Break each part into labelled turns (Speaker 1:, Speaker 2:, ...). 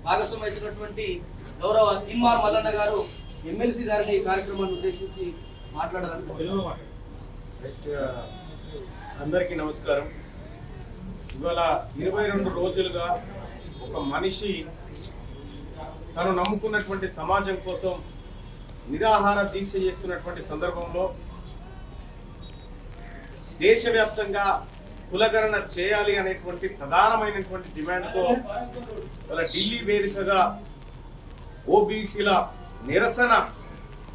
Speaker 1: భాగస్వామ్యం ఇచ్చినటువంటి గౌరవ తిమ్మార్ మల్లన్న గారు ఎమ్మెల్సీ గారిని కార్యక్రమాన్ని ఉద్దేశించి మాట్లాడాలనుకుంటున్నాను.
Speaker 2: అందరికీ నమస్కారం. ఇవాళ 22 రోజులుగా ఒక మనిషి తను నమ్ముకున్నటువంటి సమాజం కోసం నిరాహార దీక్ష చేస్తున్నటువంటి సందర్భంలో దేశవ్యాప్తంగా కులగణన చేయాలి అనేటువంటి ప్రధానమైనటువంటి డిమాండ్తో ఇవాళ ఢిల్లీ వేదికగా ఓబీసీల నిరసన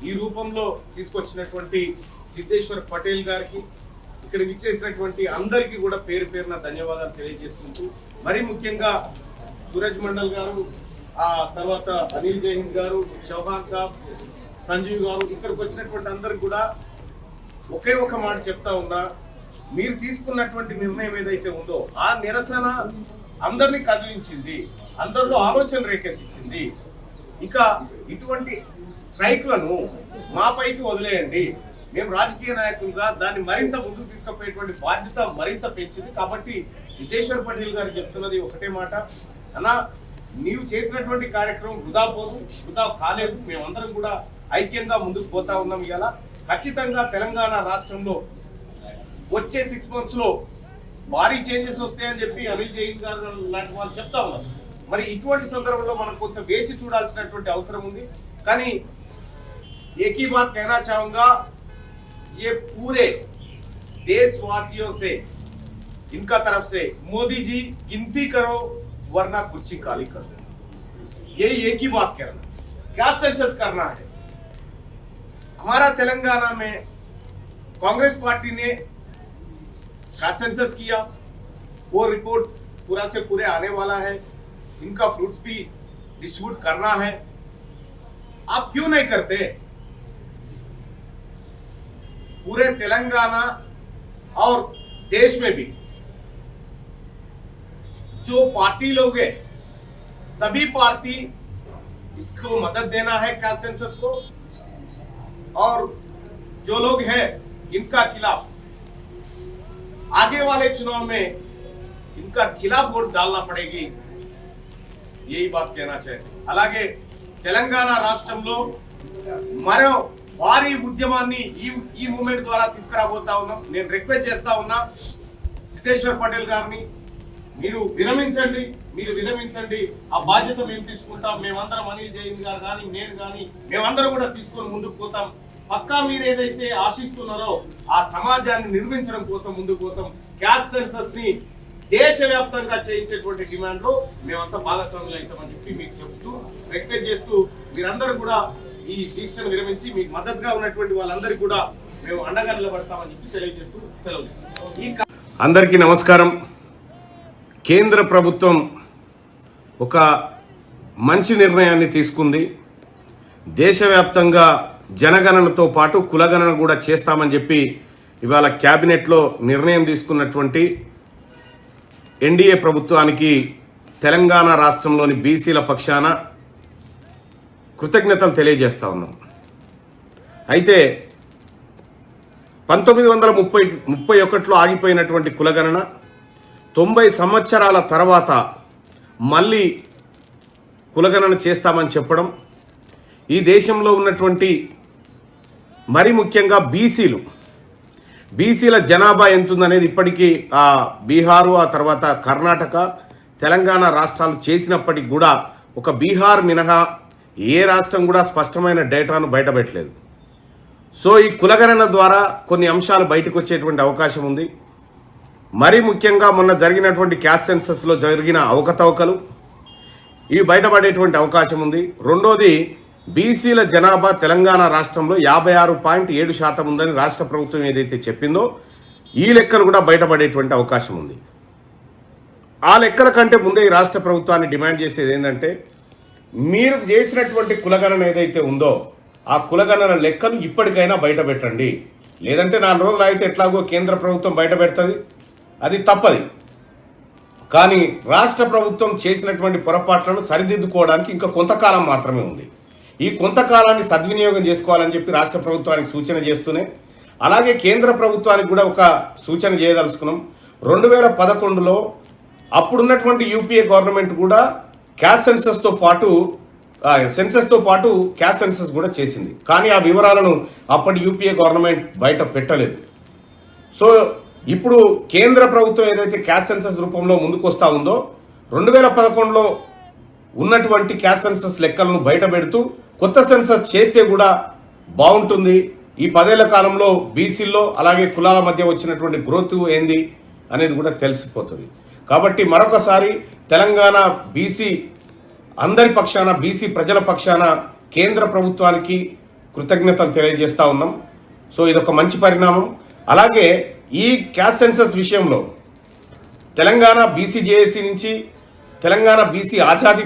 Speaker 2: ఈ రూపంలో తీసుకొచ్చినటువంటి సిద్ధేశ్వర్ పటేల్ గారికి, ఇక్కడ విచ్చేసినటువంటి అందరికీ కూడా పేరు పేరున ధన్యవాదాలు తెలియజేసుకుంటూ, మరీ ముఖ్యంగా సూరజ్ మండల్ గారు, ఆ తర్వాత అనిల్ జైహింద్ గారు, చౌహాన్ సాబ్, సంజీవ్ గారు, ఇక్కడికి వచ్చినటువంటి అందరికి కూడా ఒకే ఒక మాట చెప్తా ఉన్నా, మీరు తీసుకున్నటువంటి నిర్ణయం ఏదైతే ఉందో ఆ నిరసన అందరినీ కదిలించింది, అందరిలో ఆలోచన రేకెత్తించింది. ఇక ఇటువంటి స్ట్రైక్లను మాపైకి వదిలేయండి, మేము రాజకీయ నాయకులుగా దాన్ని మరింత ముందుకు తీసుకుపోయేటువంటి బాధ్యత మరింత పెంచింది. కాబట్టి సిద్ధేశ్వర్ పటేల్ గారు చెప్తున్నది ఒకటే మాట, అన్నా నీవు చేసినటువంటి కార్యక్రమం వృధా కాలేదు, మేమందరం కూడా ఐక్యంగా ముందుకు పోతా ఉన్నాం. ఇవాళ ఖచ్చితంగా తెలంగాణ రాష్ట్రంలో వచ్చే 6 months లో భారీ చేంజెస్ వస్తాయని చెప్పి అనిల్ జైన్ గారు లాంటి వాళ్ళు చెప్తా ఉన్నారు. మరి ఇటువంటి సందర్భంలో మనం కొంత వేచి చూడాల్సినటువంటి అవసరం ఉంది. కానీ एक ही बात कहना चाहूंगा, ये पूरे देशवासियों से, इनका तरफ से, मोदी जी गिनती करो वरना कुर्सी काली कर दो, यही एक ही बात कहना। क्या सेंसस करना है? हमारा तेलंगाना में कांग्रेस पार्टी ने क्या सेंसस किया, वो रिपोर्ट पूरा से पूरे आने वाला है, इनका फ्रूट्स भी डिस्ट्रीब्यूट करना है। आप क्यों नहीं करते? पूरे तेलंगाना और देश में भी जो पार्टी लोग हैं, सभी पार्टी इसको मदद देना है क्या सेंसस को, और जो लोग हैं इनका खिलाफ आगे वाले चुनाव में इनका खिलाफ वोट डालना पड़ेगी, यही बात कहना चाहिए। అలాగే తెలంగాణ రాష్ట్రంలో మరో భారీ ఉద్యమాన్ని ఈ మూమెంట్ ద్వారా తీసుకురాబోతా ఉన్నాం. నేను రిక్వెస్ట్ చేస్తా ఉన్నా సిద్ధేశ్వర్ పటేల్ గారిని, మీరు విరమించండి, ఆ బాధ్యత మేము తీసుకుంటాం. మేమందరం అనిల్ జైన్ గారు కానీ నేను కానీ మేమందరం కూడా తీసుకొని ముందుకు పోతాం. పక్కా మీరు ఏదైతే ఆశిస్తున్నారో ఆ సమాజాన్ని నిర్మించడం కోసం ముందుకు పోతాం. క్యాస్ట్ సెన్సస్ ని దేశవ్యాప్తంగా చేయించేటువంటి డిమాండ్ లో మేమంతా భాగస్వాములు అవుతామని చెప్పి మీకు చెప్తూ, రిక్వెస్ట్ చేస్తూ, మీరందరూ కూడా ఈ దీక్షను విరమించి మీకు మద్దతుగా ఉన్నటువంటి వాళ్ళందరికీ కూడా మేము అండగా నిలబడతామని చెప్పి తెలియజేస్తూ సెలవు. అందరికీ నమస్కారం. కేంద్ర ప్రభుత్వం ఒక మంచి నిర్ణయాన్ని తీసుకుంది. దేశవ్యాప్తంగా జనగణనతో పాటు కులగణన కూడా చేస్తామని చెప్పి ఇవాళ క్యాబినెట్లో నిర్ణయం తీసుకున్నటువంటి ఎన్డీఏ ప్రభుత్వానికి తెలంగాణ రాష్ట్రంలోని బీసీల పక్షాన కృతజ్ఞతలు తెలియజేస్తా ఉన్నాం. అయితే 1931లో ఆగిపోయినటువంటి కులగణన 90 సంవత్సరాల తర్వాత మళ్ళీ కులగణన చేస్తామని చెప్పడం, ఈ దేశంలో ఉన్నటువంటి మరి ముఖ్యంగా బీసీల జనాభా ఎంతుందనేది ఇప్పటికీ ఆ బీహారు, ఆ తర్వాత కర్ణాటక, తెలంగాణ రాష్ట్రాలు చేసినప్పటికీ కూడా ఒక బీహార్ మినహా ఏ రాష్ట్రం కూడా స్పష్టమైన డేటాను బయటపెట్టలేదు. సో ఈ కులగణన ద్వారా కొన్ని అంశాలు బయటకు వచ్చేటువంటి అవకాశం ఉంది. మరీ ముఖ్యంగా మొన్న జరిగినటువంటి క్యాస్ట్ సెన్సస్లో జరిగిన అవకతవకలు ఇవి బయటపడేటువంటి అవకాశం ఉంది. రెండోది, బీసీల జనాభా తెలంగాణ రాష్ట్రంలో 56.7% ఉందని రాష్ట్ర ప్రభుత్వం ఏదైతే చెప్పిందో ఈ లెక్కలు కూడా బయటపడేటువంటి అవకాశం ఉంది. ఆ లెక్కల కంటే ముందే ఈ రాష్ట్ర ప్రభుత్వాన్ని డిమాండ్ చేసేది ఏంటంటే, మీరు చేసినటువంటి కులగణన ఏదైతే ఉందో ఆ కులగణన లెక్కలు ఇప్పటికైనా బయట పెట్టండి. లేదంటే 4 రోజులు అయితే ఎట్లాగో కేంద్ర ప్రభుత్వం బయట పెడుతుంది, అది తప్పది. కానీ రాష్ట్ర ప్రభుత్వం చేసినటువంటి పొరపాట్లను సరిదిద్దుకోవడానికి ఇంకా కొంతకాలం మాత్రమే ఉంది. ఈ కొంతకాలాన్ని సద్వినియోగం చేసుకోవాలని చెప్పి రాష్ట్ర ప్రభుత్వానికి సూచన చేస్తూనే, అలాగే కేంద్ర ప్రభుత్వానికి కూడా ఒక సూచన చేయదలుచుకున్నాం. 2011లో అప్పుడున్నటువంటి యూపీఏ గవర్నమెంట్ కూడా
Speaker 3: క్యాస్ట్ సెన్సస్తో పాటు సెన్సస్తో పాటు క్యాస్ట్ సెన్సస్ కూడా చేసింది. కానీ ఆ వివరాలను అప్పటి యూపీఏ గవర్నమెంట్ బయట పెట్టలేదు. సో ఇప్పుడు కేంద్ర ప్రభుత్వం ఏదైతే క్యాస్ట్ సెన్సస్ రూపంలో ముందుకు వస్తూ ఉందో 2011లో ఉన్నటువంటి క్యాస్ట్ సెన్సస్ లెక్కలను బయట పెడుతూ కొత్త సెన్సస్ చేస్తే కూడా బాగుంటుంది. ఈ 10 ఏళ్ల కాలంలో బీసీల్లో అలాగే కులాల మధ్య వచ్చినటువంటి గ్రోత్ ఏంది అనేది కూడా తెలిసిపోతుంది. కాబట్టి మరొకసారి తెలంగాణ బీసీ అందరి పక్షాన, బీసీ ప్రజల పక్షాన కేంద్ర ప్రభుత్వానికి కృతజ్ఞతలు తెలియజేస్తా ఉన్నాం. సో ఇదొక మంచి పరిణామం. అలాగే ఈ క్యాస్ట్ సెన్సస్ విషయంలో తెలంగాణ బీసీ జేఏసీ నుంచి, తెలంగాణ బీసీ ఆజాదీ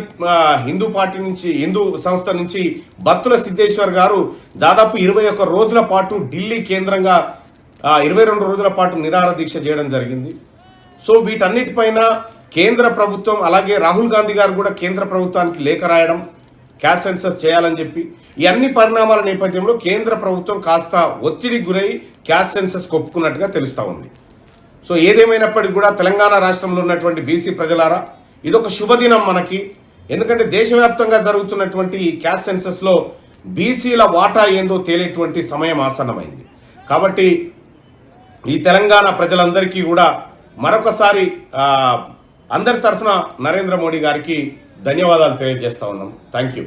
Speaker 3: హిందూ పార్టీ నుంచి, హిందూ సంస్థ నుంచి బత్తుల సిద్ధేశ్వర్ గారు దాదాపు 21 రోజుల పాటు ఢిల్లీ కేంద్రంగా 22 రోజుల పాటు నిరాహార దీక్ష చేయడం జరిగింది. సో వీటన్నిటిపైన కేంద్ర ప్రభుత్వం, అలాగే రాహుల్ గాంధీ గారు కూడా కేంద్ర ప్రభుత్వానికి లేఖ రాయడం క్యాస్ట్ సెన్సస్ చేయాలని చెప్పి, ఈ అన్ని పరిణామాల నేపథ్యంలో కేంద్ర ప్రభుత్వం కాస్త ఒత్తిడికి గురై క్యాస్ట్ సెన్సస్ ఒప్పుకున్నట్టుగా తెలుస్తూ ఉంది. సో ఏదేమైనప్పటికీ కూడా తెలంగాణ రాష్ట్రంలో ఉన్నటువంటి బీసీ ప్రజలారా, ఇదొక శుభదినం మనకి. ఎందుకంటే దేశవ్యాప్తంగా జరుగుతున్నటువంటి ఈ క్యాస్ట్ సెన్సస్లో బీసీల వాటా ఏందో తేలేటువంటి సమయం ఆసన్నమైంది. కాబట్టి ఈ తెలంగాణ ప్రజలందరికీ కూడా మరొకసారి అందరి తరఫున నరేంద్ర మోడీ గారికి ధన్యవాదాలు తెలియజేస్తా ఉన్నాం. Thank you.